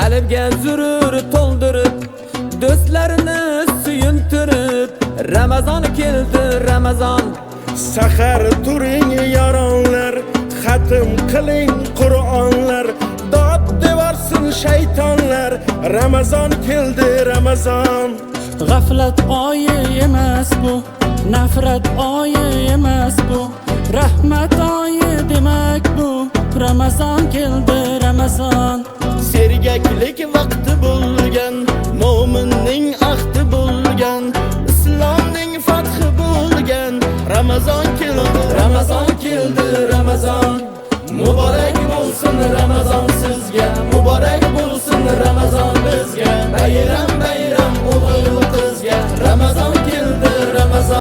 qalbga zurur to'ldirib, do'stlarni suyuntirib, Ramazon keldi, Ramazon. Sahar turing yaronlar, xatm qiling Qur'onlar, dod devorsin shaytonlar, Ramazon keldi, Ramazon. G'aflat oyi emas bu, nafrat oyi emas bu, rahmat oyi demak bu. Ramazon keldi, Ramazon. Sergaklik vaqti bo'lgan, mo'minning ahdi bo'lgan, islomning fathi bo'lgan. Ramazon keldi, Ramazon keldi, Ramazon. Muborak bo'lsin Ramazon sizga, muborak bo'lsin.